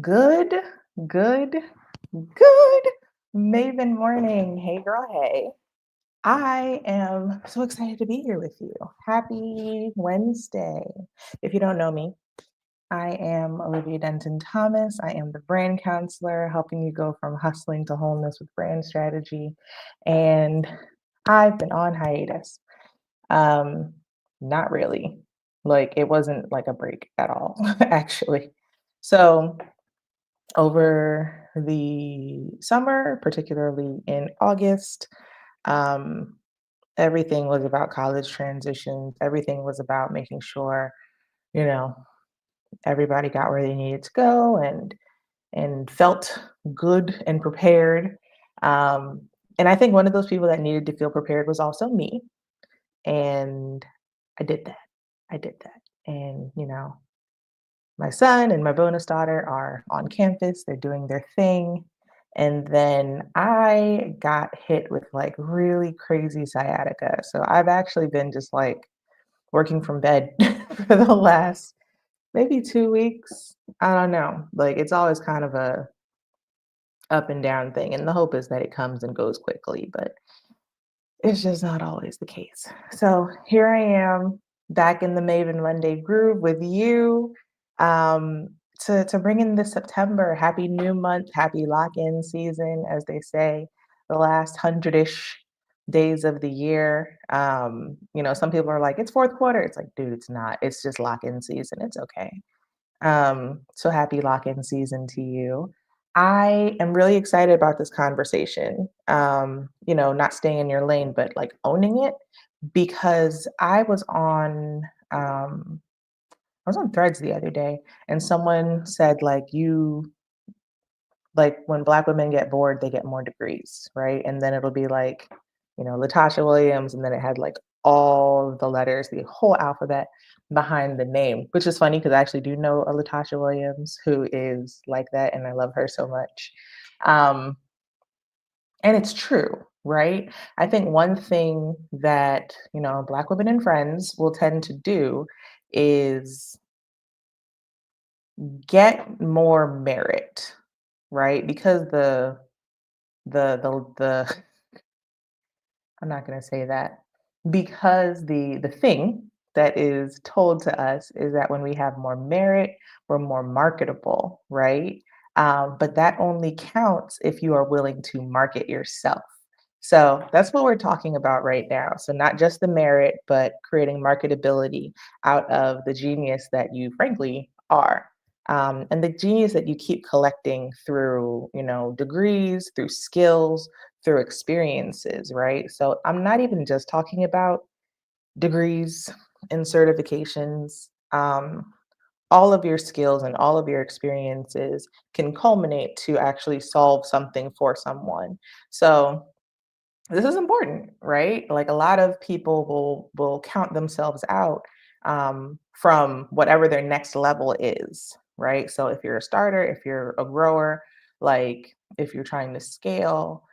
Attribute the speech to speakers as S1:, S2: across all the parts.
S1: Good, good, good Maven morning. Hey, girl, hey. I am so excited to be here with you. Happy Wednesday. If you don't know me, I am Olivia Denton Thomas. I am the brand counselor, helping you go from hustling to wholeness with brand strategy. And I've been on hiatus. Um, Not really. Like, it wasn't like a break at all, actually. So, over the summer, particularly in August. Um, Everything was about college transitions. Everything was about making sure, you know, everybody got where they needed to go and felt good and prepared. Um, and I think one of those people that needed to feel prepared was also me. And I did that. I did that. And, my son and my bonus daughter are on campus, they're doing their thing. And then I got hit with like really crazy sciatica. So I've actually been just like working from bed for the last maybe 2 weeks. I don't know. Like it's always kind of a up and down thing. And the hope is that it comes and goes quickly, but it's just not always the case. So here I am back in the Maven Monday groove with you um, to bring in this September. Happy new month, happy lock-in season, as they say, the last 100-ish days of the year. Some people are like, it's fourth quarter. It's like, dude, it's not. It's just lock-in season. It's okay. So happy lock-in season to you. I am really excited about this conversation. Not staying in your lane, but like owning it because I was on Threads the other day and someone said like when black women get bored, they get more degrees, right? And then it'll be like, Latasha Williams, and then it had like all the letters, the whole alphabet behind the name, which is funny because I actually do know a Latasha Williams who is like that, and I love her so much. Um, and it's true, right? I think one thing that, black women and friends will tend to do is get more merit, right? Because the I'm not going to say that because the thing that is told to us is that when we have more merit, we're more marketable, right? But that only counts if you are willing to market yourself. So that's what we're talking about right now. So not just the merit, but creating marketability out of the genius that you frankly are. And the genius that you keep collecting through, degrees, through skills, through experiences, right? So I'm not even just talking about degrees and certifications. All of your skills and all of your experiences can culminate to actually solve something for someone. So this is important, right? Like a lot of people will count themselves out from whatever their next level is, right? So if you're a starter, if you're a grower, like if you're trying to scale,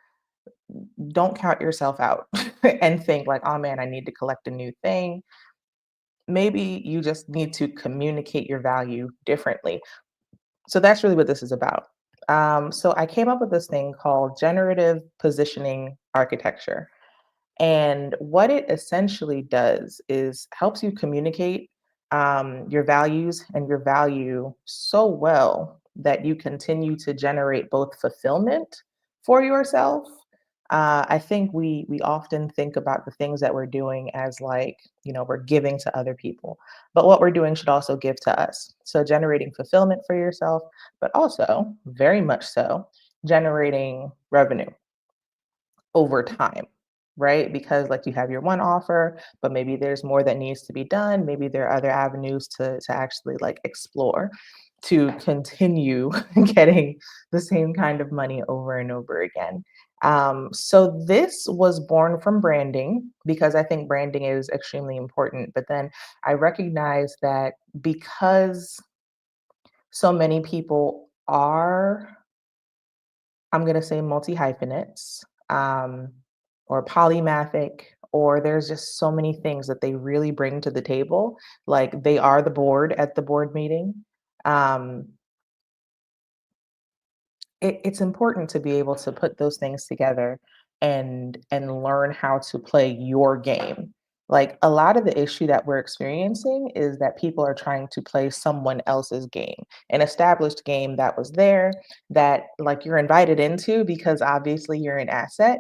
S1: don't count yourself out and think like, oh man, I need to collect a new thing. Maybe you just need to communicate your value differently. So that's really what this is about. So I came up with this thing called generative positioning architecture. And what it essentially does is helps you communicate your values and your value so well that you continue to generate both fulfillment for yourself. I think we often think about the things that we're doing as like, we're giving to other people, but what we're doing should also give to us. So generating fulfillment for yourself, but also very much so generating revenue over time, right? Because like you have your one offer, but maybe there's more that needs to be done. Maybe there are other avenues to actually like explore to continue getting the same kind of money over and over again. So this was born from branding because I think branding is extremely important. But then I recognize that because so many people are, I'm going to say multi hyphenates, or polymathic, or there's just so many things that they really bring to the table. Like they are the board at the board meeting. Um, it's important to be able to put those things together and learn how to play your game. Like a lot of the issue that we're experiencing is that people are trying to play someone else's game, an established game that was there, that like you're invited into because obviously you're an asset,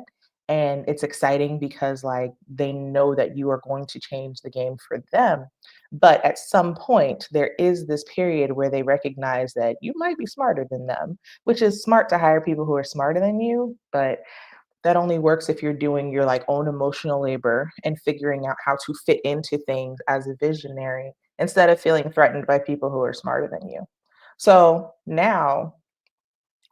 S1: and it's exciting because like they know that you are going to change the game for them. But at some point there is this period where they recognize that you might be smarter than them, which is smart to hire people who are smarter than you, but that only works if you're doing your like own emotional labor and figuring out how to fit into things as a visionary instead of feeling threatened by people who are smarter than you. So now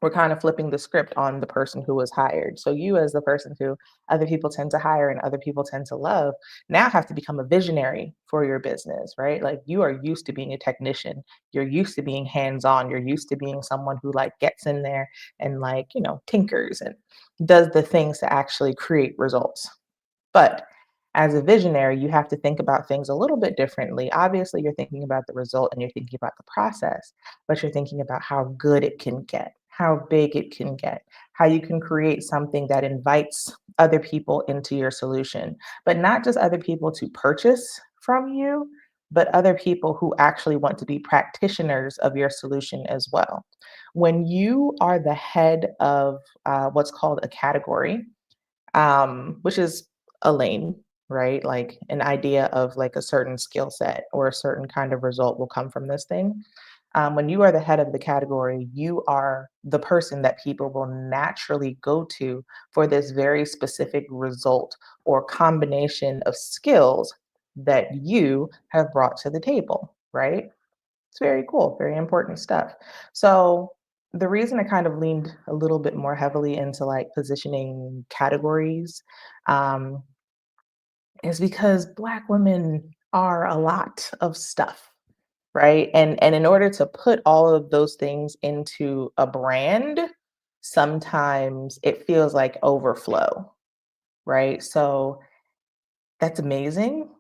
S1: we're kind of flipping the script on the person who was hired. So you, as the person who other people tend to hire and other people tend to love, now have to become a visionary for your business, right? Like you are used to being a technician, you're used to being hands-on, you're used to being someone who like gets in there and like, tinkers and does the things to actually create results. But as a visionary, you have to think about things a little bit differently. Obviously, you're thinking about the result and you're thinking about the process, but you're thinking about how good it can get, how big it can get, how you can create something that invites other people into your solution, but not just other people to purchase from you, but other people who actually want to be practitioners of your solution as well. When you are the head of what's called a category, which is a lane, right? Like an idea of like a certain skill set or a certain kind of result will come from this thing. When you are the head of the category, you are the person that people will naturally go to for this very specific result or combination of skills that you have brought to the table, right? It's very cool, very important stuff. So the reason I kind of leaned a little bit more heavily into like positioning categories um, is because Black women are a lot of stuff, right? And in order to put all of those things into a brand, sometimes it feels like overflow, right? So that's amazing.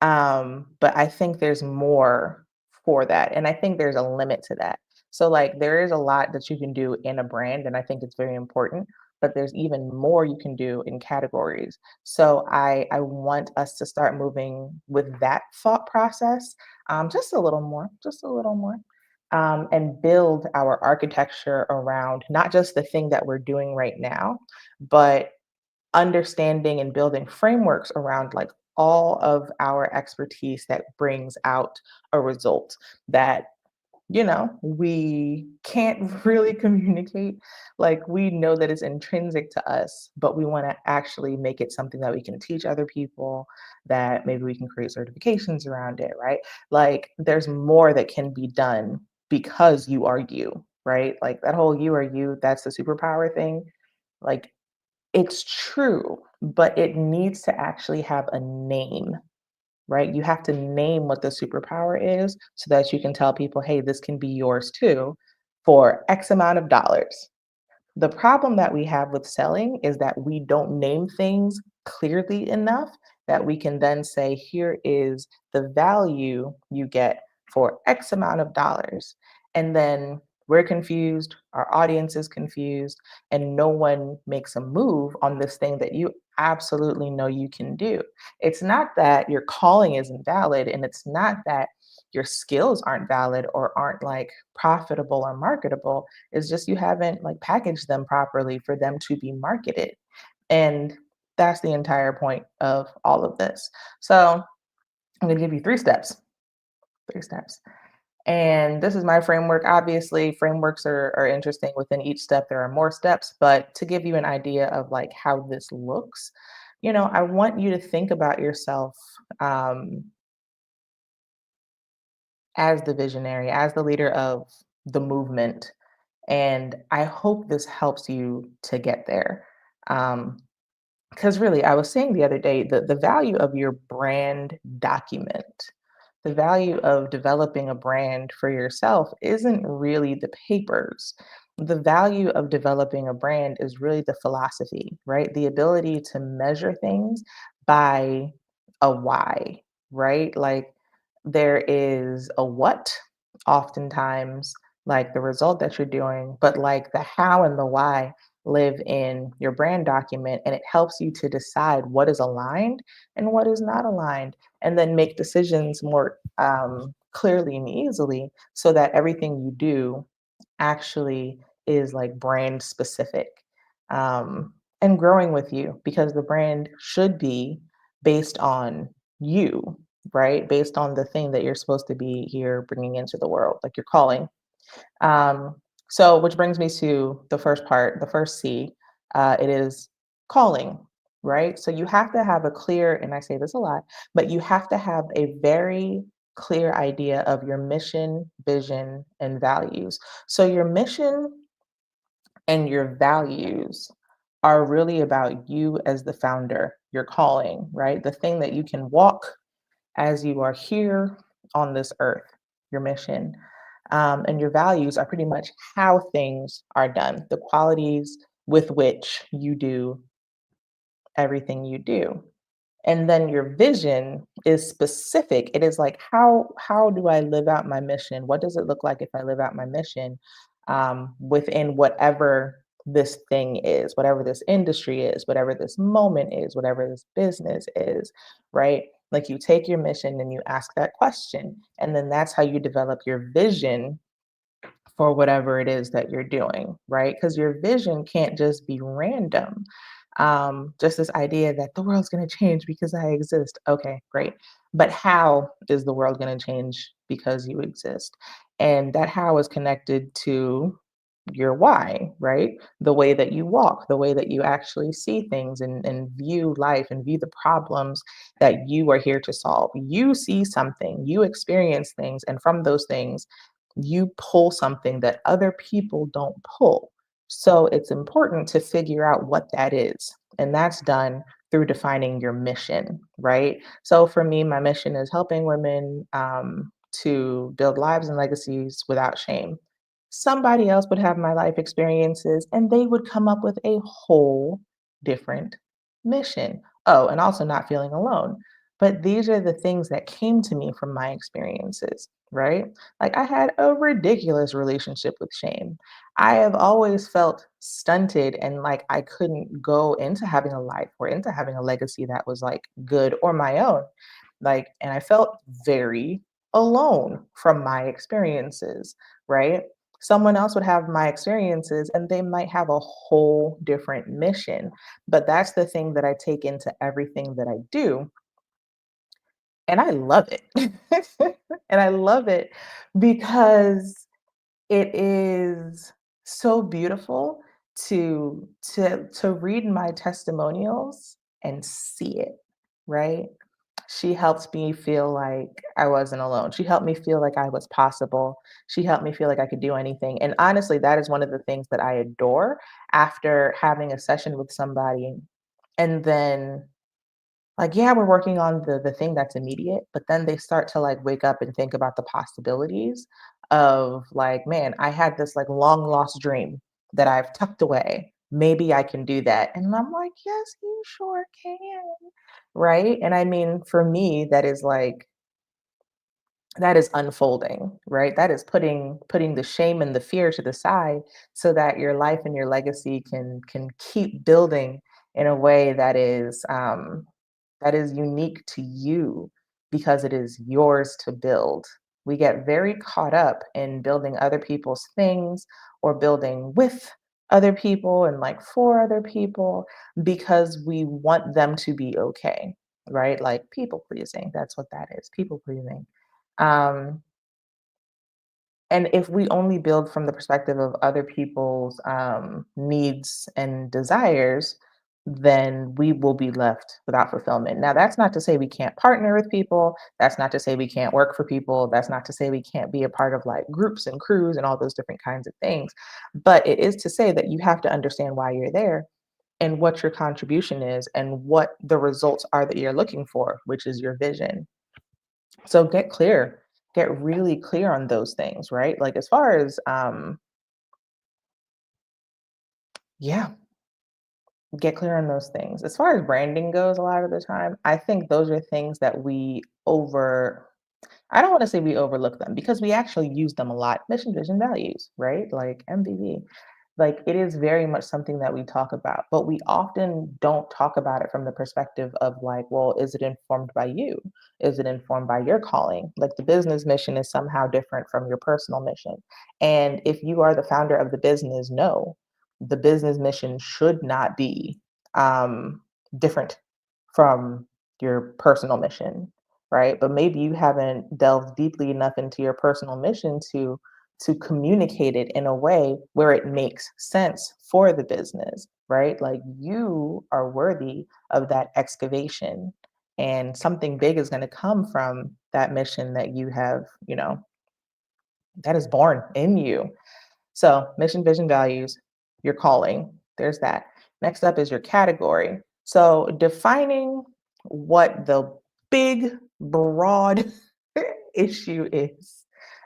S1: But I think there's more for that, and I think there's a limit to that. So, like, there is a lot that you can do in a brand, and I think it's very important, but there's even more you can do in categories. So I want us to start moving with that thought process, just a little more, just a little more, and build our architecture around not just the thing that we're doing right now, but understanding and building frameworks around like all of our expertise that brings out a result that we can't really communicate. Like we know that it's intrinsic to us, but we want to actually make it something that we can teach other people, that maybe we can create certifications around it, right? Like there's more that can be done because you are you, right? Like that whole you are you, that's the superpower thing. Like it's true, but it needs to actually have a name, right? You have to name what the superpower is so that you can tell people, hey, this can be yours too for X amount of dollars. The problem that we have with selling is that we don't name things clearly enough that we can then say, here is the value you get for X amount of dollars. And then we're confused, our audience is confused, and no one makes a move on this thing that you absolutely know you can do. It's not that your calling isn't valid, and it's not that your skills aren't valid or aren't like profitable or marketable. It's just you haven't like packaged them properly for them to be marketed. And that's the entire point of all of this. So I'm going to give you three steps. Three steps. And this is my framework. Obviously, frameworks are interesting. Within each step, there are more steps. But to give you an idea of like how this looks, I want you to think about yourself um, as the visionary, as the leader of the movement. And I hope this helps you to get there. Because really, I was saying the other day, the value of your brand document, the value of developing a brand for yourself isn't really the papers. The value of developing a brand is really the philosophy, right? The ability to measure things by a why, right? Like there is a what, oftentimes, like the result that you're doing, but like the how and the why live in your brand document, and it helps you to decide what is aligned and what is not aligned, and then make decisions more clearly and easily so that everything you do actually is like brand specific, um, and growing with you, because the brand should be based on you, right? Based on the thing that you're supposed to be here bringing into the world, like your calling. Um, so, which brings me to the first part, the first C. It is calling, right? So you have to have a clear, and I say this a lot, but you have to have a very clear idea of your mission, vision, and values. So your mission and your values are really about you as the founder, your calling, right? The thing that you can walk as you are here on this earth, your mission. And your values are pretty much how things are done, the qualities with which you do everything you do. And then your vision is specific. It is like, how do I live out my mission? What does it look like if I live out my mission, within whatever this thing is, whatever this industry is, whatever this moment is, whatever this business is, right? Like you take your mission and you ask that question, and then that's how you develop your vision for whatever it is that you're doing, right? Because your vision can't just be random. Just this idea that the world's going to change because I exist. Okay, great. But how is the world going to change because you exist? And that how is connected to your why, right? The way that you walk, the way that you actually see things and view life and view the problems that you are here to solve. You see something, you experience things, and from those things, you pull something that other people don't pull. So it's important to figure out what that is. And that's done through defining your mission, right? So for me, my mission is helping women to build lives and legacies without shame. Somebody else would have my life experiences and they would come up with a whole different mission. Oh, and also not feeling alone. But these are the things that came to me from my experiences, right? Like I had a ridiculous relationship with shame. I have always felt stunted and like I couldn't go into having a life or into having a legacy that was like good or my own. Like, and I felt very alone from my experiences, right? Someone else would have my experiences and they might have a whole different mission. But that's the thing that I take into everything that I do, and I love it. And I love it because it is so beautiful to read my testimonials and see it, right? She helped me feel like I wasn't alone. She helped me feel like I was possible. She helped me feel like I could do anything. And honestly, that is one of the things that I adore after having a session with somebody. And then like, yeah, we're working on the thing that's immediate, but then they start to like wake up and think about the possibilities of like, man, I had this like long lost dream that I've tucked away. Maybe I can do that. And I'm like, yes, you sure can. Right. And I mean, for me, that is like, that is unfolding, right? That is putting the shame and the fear to the side so that your life and your legacy can keep building in a way that is unique to you because it is yours to build. We get very caught up in building other people's things or building with other people and like for other people because we want them to be okay, right? Like people pleasing. That's what that is, people pleasing. Um, and if we only build from the perspective of other people's needs and desires, then we will be left without fulfillment. Now, that's not to say we can't partner with people. That's not to say we can't work for people. That's not to say we can't be a part of like groups and crews and all those different kinds of things. But it is to say that you have to understand why you're there and what your contribution is and what the results are that you're looking for, which is your vision. So get clear, get really clear on those things, right? Like as far as yeah, get clear on those things. As far as branding goes, a lot of the time, I think those are things that we over. I don't want to say we overlook them because we actually use them a lot. Mission, vision, values, right? Like MVV. Like it is very much something that we talk about, but we often don't talk about it from the perspective of like, well, is it informed by you? Is it informed by your calling? Like the business mission is somehow different from your personal mission. And if you are the founder of the business, no, the business mission should not be different from your personal mission, right? But maybe you haven't delved deeply enough into your personal mission to communicate it in a way where it makes sense for the business, right? Like you are worthy of that excavation and something big is going to come from that mission that you have, that is born in you. So, mission, vision, values, your calling. There's that. Next up is your category. So, defining what the big, broad issue is.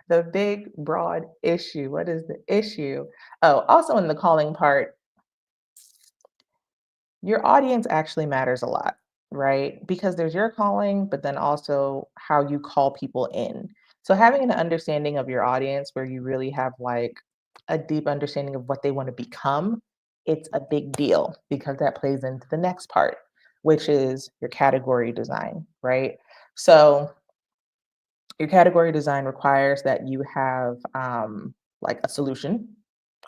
S1: The big, broad issue. What is the issue? Oh, also in the calling part, your audience actually matters a lot, right? Because there's your calling, but then also how you call people in. So having an understanding of your audience where you really have like a deep understanding of what they want to become, it's a big deal because that plays into the next part, which is your category design, right? So your category design requires that you have like a solution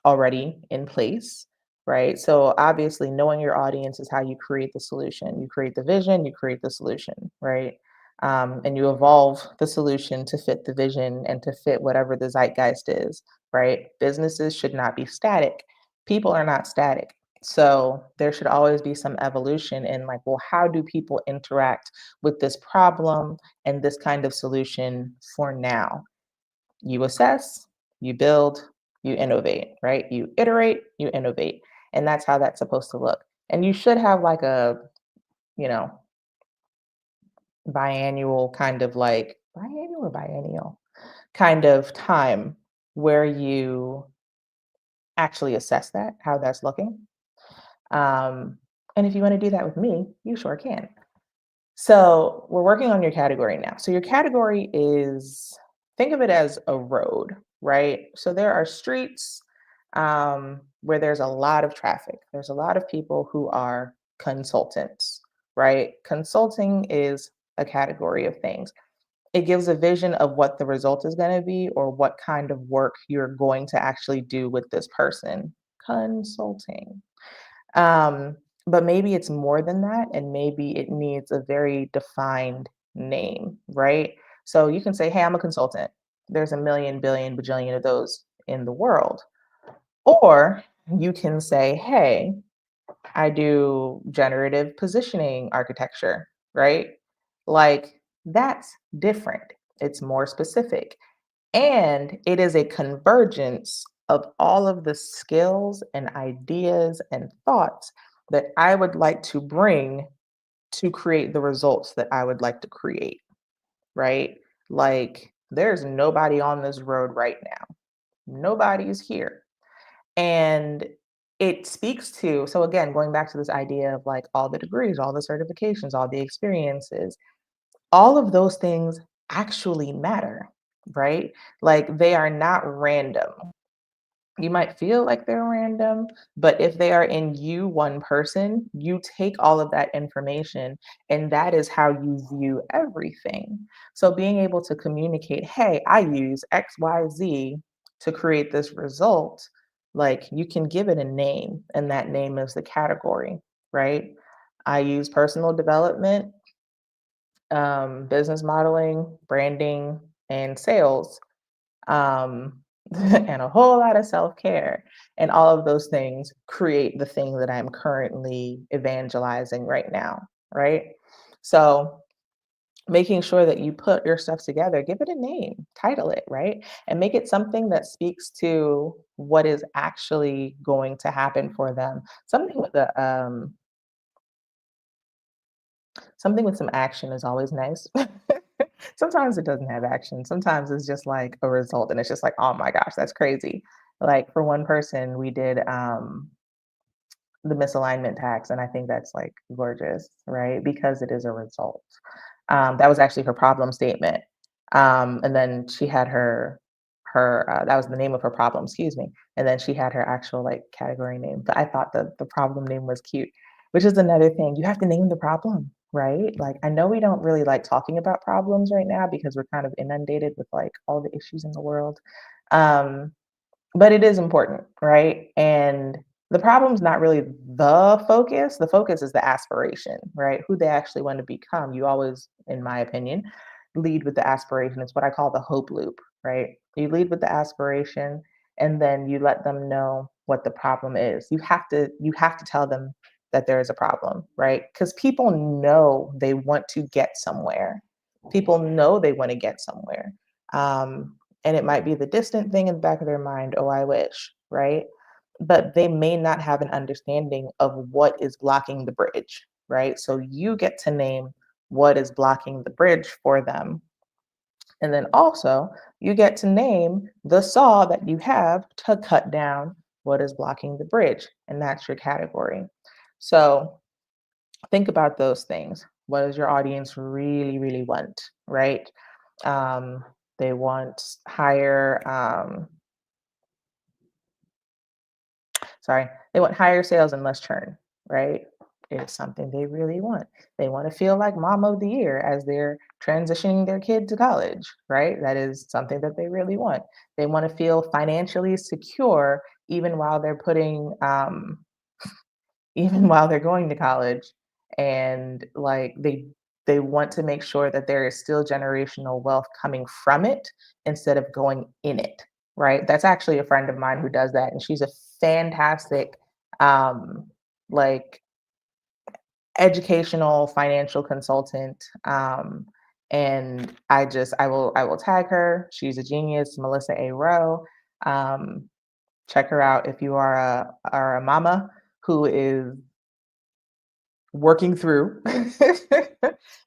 S1: already in place, right? So obviously, knowing your audience is how you create the solution. You create the vision, you create the solution, right? And you evolve the solution to fit the vision and to fit whatever the zeitgeist is, right? Businesses should not be static. People are not static. So there should always be some evolution in like, well, how do people interact with this problem and this kind of solution for now? You assess, you build, you innovate, right? You iterate, you innovate. And that's how that's supposed to look. And you should have like a, you know, biannual kind of like biannual or biennial kind of time where you actually assess that, how that's looking. Um, and if you want to do that with me, you sure can. So we're working on your category now. So your category is, think of it as a road, right? So there are streets where there's a lot of traffic. There's a lot of people who are consultants, right? Consulting is a category of things. It gives a vision of what the result is going to be or what kind of work you're going to actually do with this person. Consulting. Um, but maybe it's more than that, and maybe it needs a very defined name, right? So you can say, hey, I'm a consultant. There's a million, billion, bajillion of those in the world. Or you can say, hey, I do generative positioning architecture, right? Like that's different. It's more specific. And it is a convergence of all of the skills and ideas and thoughts that I would like to bring to create the results that I would like to create, right? Like, there's nobody on this road right now. Nobody's here. And it speaks to, so again, going back to this idea of like all the degrees, all the certifications, all the experiences, all of those things actually matter, right? Like they are not random. You might feel like they're random, but if they are in you, one person, you take all of that information and that is how you view everything. So being able to communicate, hey, I use XYZ to create this result, like you can give it a name, and that name is the category, right? I use personal development, business modeling, branding, and sales, and a whole lot of self care. And all of those things create the thing that I'm currently evangelizing right now, right? So, making sure that you put your stuff together, give it a name, title it, right? And make it something that speaks to what is actually going to happen for them. Something with some action is always nice. Sometimes it doesn't have action. Sometimes it's just like a result and it's just like, oh my gosh, that's crazy. Like for one person, we did the misalignment tax, and I think that's like gorgeous, right? Because it is a result. That was actually her problem statement. And then she had her that was the name of her problem, excuse me. And then she had her actual like category name. But I thought the problem name was cute, which is another thing. You have to name the problem, right? Like I know we don't really like talking about problems right now because we're kind of inundated with like all the issues in the world. Um, but it is important, right? And the problem's not really the focus. The focus is the aspiration, right? Who they actually want to become. You always, in my opinion, lead with the aspiration. It's what I call the hope loop, right? You lead with the aspiration and then you let them know what the problem is. You have to tell them that there is a problem, right? Because people know they want to get somewhere. People know they want to get somewhere. And it might be the distant thing in the back of their mind, oh, I wish, right? But they may not have an understanding of what is blocking the bridge, right? So you get to name what is blocking the bridge for them. And then also, you get to name the saw that you have to cut down what is blocking the bridge. And that's your category. So think about those things. What does your audience really, really want, right? Um, they want higher, sorry, they want higher sales and less churn, right? It's something they really want. They want to feel like mom of the year as they're transitioning their kid to college, right? That is something that they really want. They want to feel financially secure even while they're putting even while they're going to college, and like they want to make sure that there is still generational wealth coming from it instead of going in it, right? That's actually a friend of mine who does that, and she's a fantastic um like educational financial consultant. And I will tag her. She's a genius, Melissa A. Rowe. um Check her out if you are a mama who is working through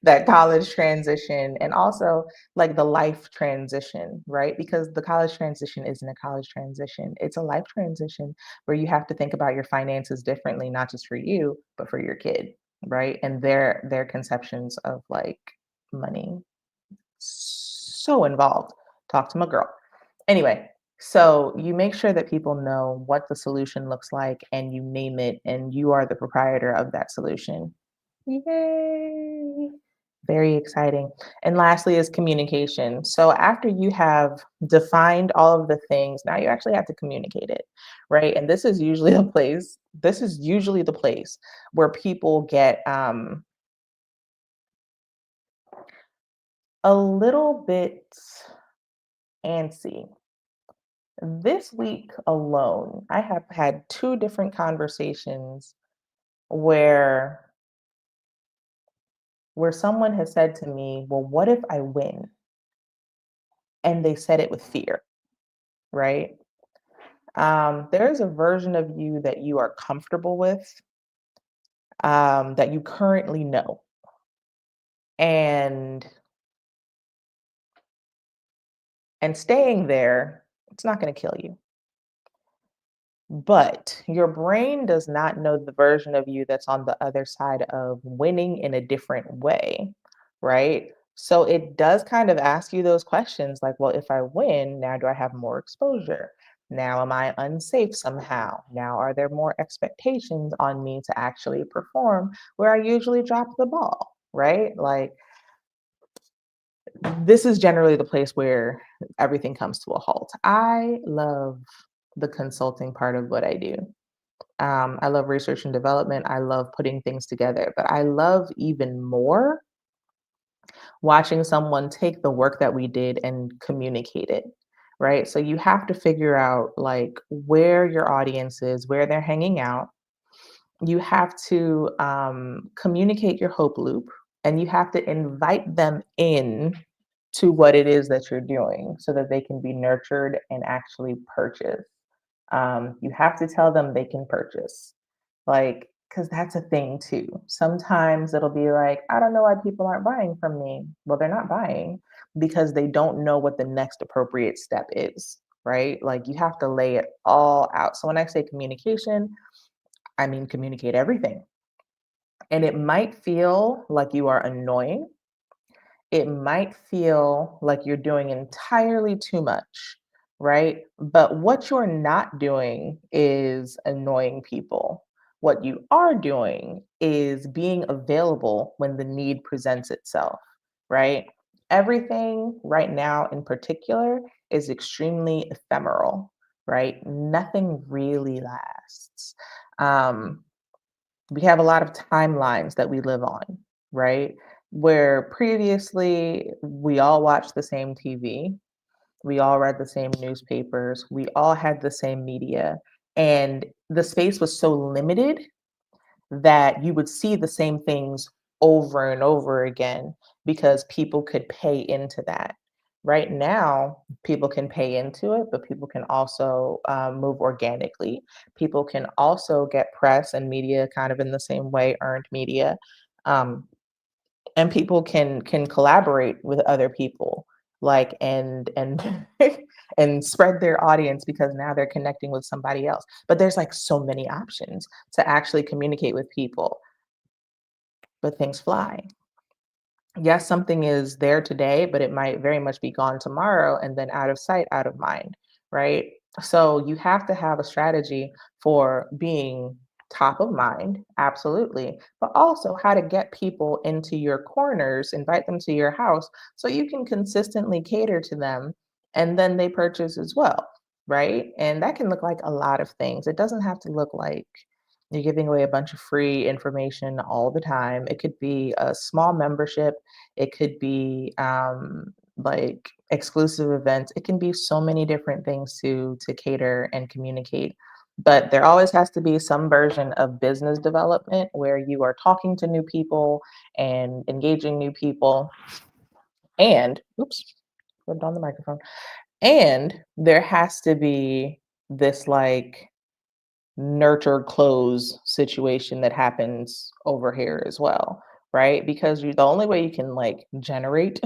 S1: that college transition, and also like the life transition, right? Because the college transition isn't a college transition, it's a life transition where you have to think about your finances differently, not just for you, but for your kid, right? And their conceptions of like money. So involved. Talk to my girl. Anyway, so you make sure that people know what the solution looks like and you name it, and you are the proprietor of that solution. Yay! Very exciting. And lastly is communication. So after you have defined all of the things, now you actually have to communicate it, right? And this is usually the place where people get a little bit antsy. This week alone, I have had two different conversations where someone has said to me, "Well, what if I win?" And they said it with fear, right? There is a version of you that you are comfortable with, that you currently know, and staying there, it's not going to kill you. But your brain does not know the version of you that's on the other side of winning in a different way, right? So it does kind of ask you those questions like, well, if I win, now do I have more exposure? Now, am I unsafe somehow? Now, are there more expectations on me to actually perform where I usually drop the ball, right? Like, this is generally the place where everything comes to a halt. I love the consulting part of what I do. I love research and development. I love putting things together, but I love even more watching someone take the work that we did and communicate it, right? So you have to figure out like where your audience is, where they're hanging out. You have to communicate your hope loop, and you have to invite them in to what it is that you're doing so that they can be nurtured and actually purchase. You have to tell them they can purchase. Like, because that's a thing too. Sometimes it'll be like, I don't know why people aren't buying from me. Well, they're not buying because they don't know what the next appropriate step is, right? Like, you have to lay it all out. So, when I say communication, I mean communicate everything. And it might feel like you are annoying. it might feel like you're doing entirely too much, right? But what you're not doing is annoying people. What you are doing is being available when the need presents itself, right? Everything right now, in particular, is extremely ephemeral, right? Nothing really lasts. Um, we have a lot of timelines that we live on, right? Where previously we all watched the same TV, we all read the same newspapers, we all had the same media, and the space was so limited that you would see the same things over and over again because people could pay into that. Right now, people can pay into it, but people can also move organically. People can also get press and media kind of in the same way, earned media. Um, and people can collaborate with other people like and and spread their audience because now they're connecting with somebody else, but there's like so many options to actually communicate with people, but things fly. Yes, something is there today, but it might very much be gone tomorrow and then out of sight, out of mind, right? So you have to have a strategy for being top of mind, absolutely, but also how to get people into your corners, invite them to your house so you can consistently cater to them and then they purchase as well, right? And that can look like a lot of things. It doesn't have to look like you're giving away a bunch of free information all the time. It could be a small membership. It could be like exclusive events. It can be so many different things to cater and communicate. But there always has to be some version of business development where you are talking to new people and engaging new people. And oops, flipped on the microphone. And there has to be this like nurture close situation that happens over here as well, right? Because you the only way you can like generate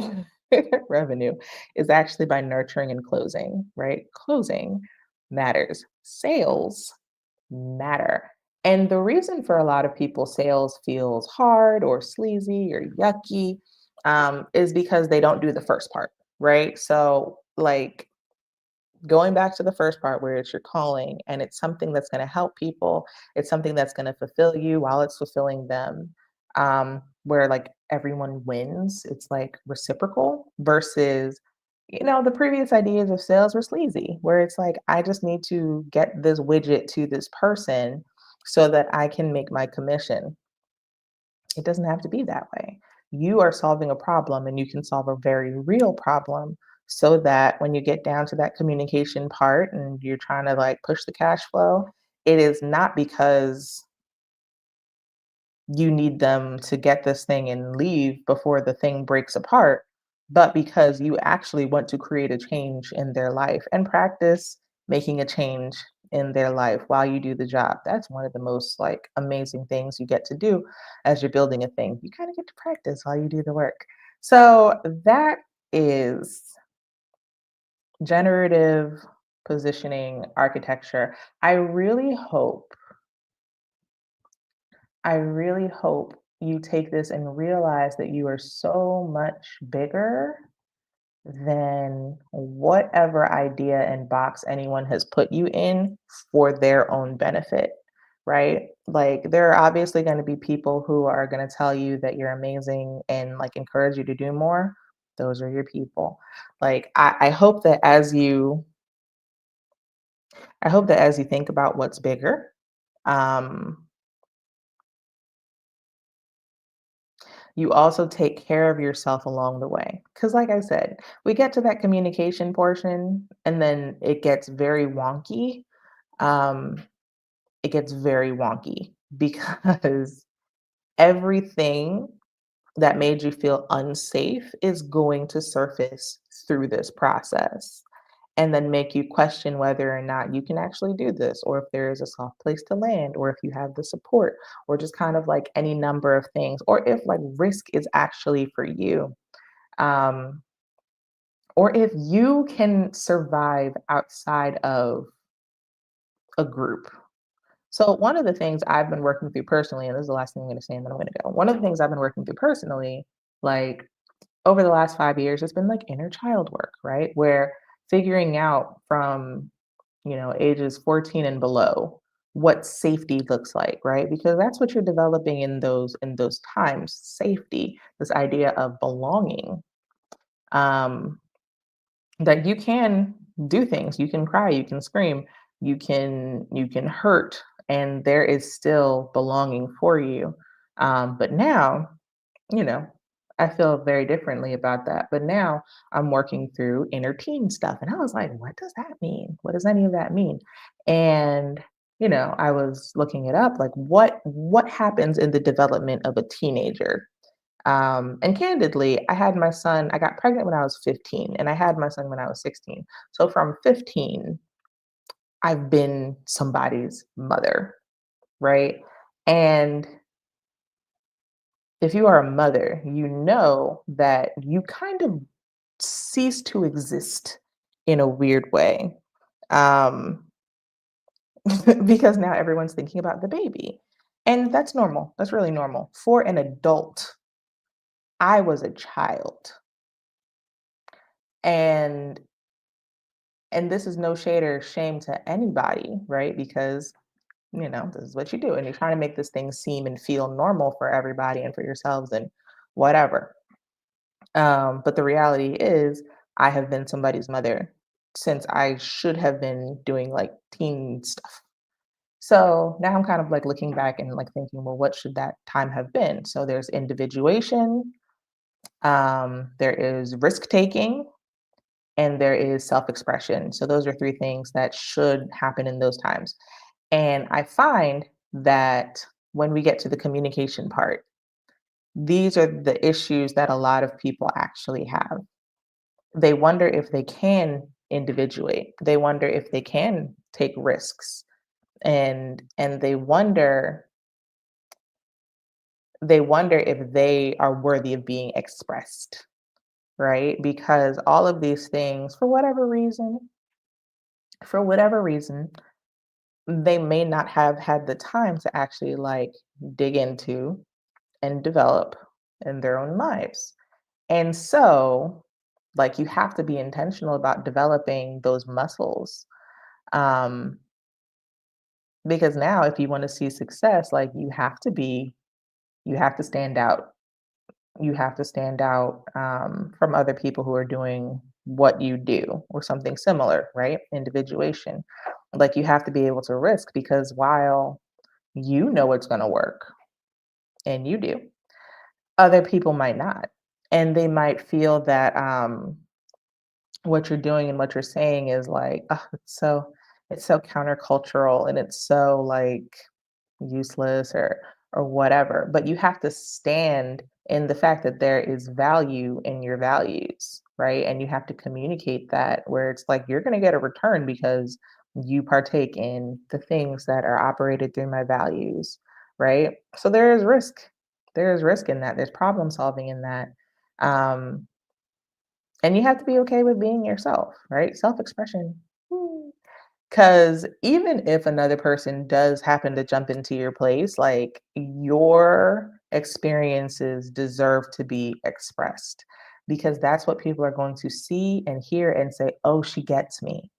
S1: revenue is actually by nurturing and closing, right? Closing matters. Sales matter. And the reason for a lot of people sales feels hard or sleazy or yucky is because they don't do the first part, right? So like going back to the first part where it's your calling and it's something that's going to help people, it's something that's going to fulfill you while it's fulfilling them, where like everyone wins, it's like reciprocal versus the previous ideas of sales were sleazy where it's like I just need to get this widget to this person so that I can make my commission. It doesn't have to be that way. You are solving a problem and you can solve a very real problem so that when you get down to that communication part and you're trying to like push the cash flow, it is not because you need them to get this thing and leave before the thing breaks apart, but because you actually want to create a change in their life and practice making a change in their life while you do the job. That's one of the most like amazing things you get to do as you're building a thing. You kind of get to practice while you do the work. So that is generative positioning architecture. I really hope you take this and realize that you are so much bigger than whatever idea and box anyone has put you in for their own benefit, right? Like, there are obviously going to be people who are going to tell you that you're amazing and like encourage you to do more. Those are your people. Like, I hope that as you think about what's bigger, um, you also take care of yourself along the way. Because, like I said, we get to that communication portion and then it gets very wonky. Um, it gets very wonky because everything that made you feel unsafe is going to surface through this process and then make you question whether or not you can actually do this or if there is a soft place to land or if you have the support or just kind of like any number of things or if like risk is actually for you um, or if you can survive outside of a group. So one of the things I've been working through personally, and this is the last thing I'm going to say and then I'm going to go, one of the things I've been working through personally, like over the last 5 years, it's been like inner child work, right? Where figuring out from, ages 14 and below what safety looks like, right? Because that's what you're developing in those times, safety, this idea of belonging. Um, that you can do things, you can cry, you can scream, you can hurt, and there is still belonging for you. But now, you know, I feel very differently about that. But now I'm working through inner teen stuff. And I was like, what does that mean? What does any of that mean? And I was looking it up, like what happens in the development of a teenager. And candidly, I got pregnant when I was 15 and I had my son when I was 16. So from 15, I've been somebody's mother, right? And if you are a mother, you know that you kind of cease to exist in a weird way. Um, because now everyone's thinking about the baby. And that's normal. That's really normal. For an adult, I was a child. And this is no shade or shame to anybody, right? Because, this is what you do. And you're trying to make this thing seem and feel normal for everybody and for yourselves and whatever. But the reality is, I have been somebody's mother since I should have been doing like teen stuff. So now I'm kind of like looking back and like thinking, well, what should that time have been? So there's individuation, there is risk taking, and there is self expression. So those are three things that should happen in those times. And I find that when we get to the communication part, these are the issues that a lot of people actually have. They wonder if they can individuate. They wonder if they can take risks. And they wonder if they are worthy of being expressed, right? Because all of these things, for whatever reason, they may not have had the time to actually like dig into and develop in their own lives. And so, like, you have to be intentional about developing those muscles. Um, because now, if you want to see success, like, you have to stand out. You have to stand out from other people who are doing what you do or something similar, right? Individuation. Like, you have to be able to risk because while you know it's going to work and you do, other people might not. And they might feel that what you're doing and what you're saying is like, "Ugh, it's so countercultural and it's so like useless or whatever." But you have to stand in the fact that there is value in your values, right? And you have to communicate that where it's like you're going to get a return because you partake in the things that are operated through my values, right? So there is risk. There is risk in that. There's problem solving in that. Um, and you have to be okay with being yourself, right? Self-expression. Because even if another person does happen to jump into your place, like your experiences deserve to be expressed because that's what people are going to see and hear and say, oh, she gets me.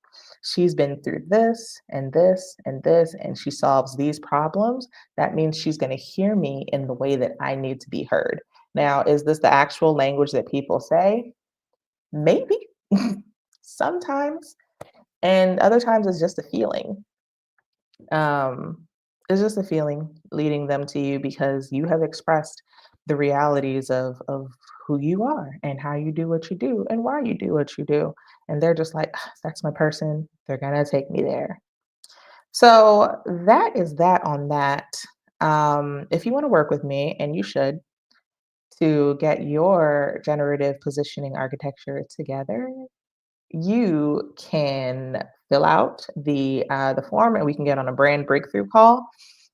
S1: She's been through this and this and this, and she solves these problems. That means she's going to hear me in the way that I need to be heard. Now, is this the actual language that people say? Maybe. Sometimes. And other times it's just a feeling. Um, it's just a feeling leading them to you because you have expressed the realities of who you are and how you do what you do and why you do what you do. And they're just like, "Ah, that's my person. They're gonna take me there." So that is that on that. If you want to work with me, and you should, to get your generative positioning architecture together, you can fill out the form and we can get on a brand breakthrough call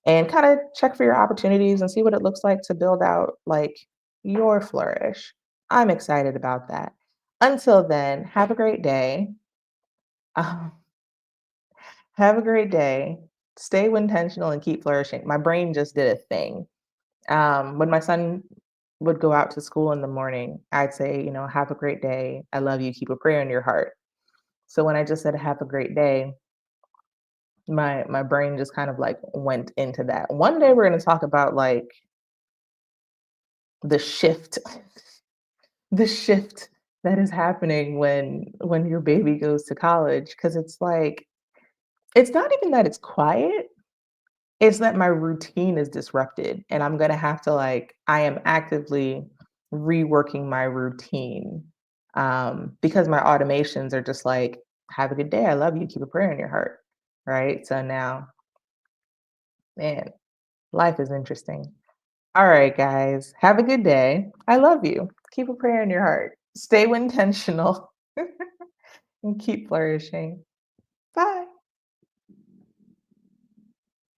S1: and kind of check for your opportunities and see what it looks like to build out like your flourish. I'm excited about that. Until then, have a great day. Um, have a great day. Stay intentional and keep flourishing. My brain just did a thing. When my son would go out to school in the morning, I'd say, "Have a great day. I love you. Keep a prayer in your heart." So when I just said, "Have a great day," my brain just kind of like went into that. One day we're going to talk about like the shift, the shift that is happening when your baby goes to college, because it's like it's not even that it's quiet. It's that my routine is disrupted, and I'm gonna have to, like I am actively reworking my routine, because my automations are just like, "Have a good day, I love you, keep a prayer in your heart," right? So now, man, life is interesting. Alright, guys, have a good day. I love you. Keep a prayer in your heart. Stay intentional and keep flourishing. Bye.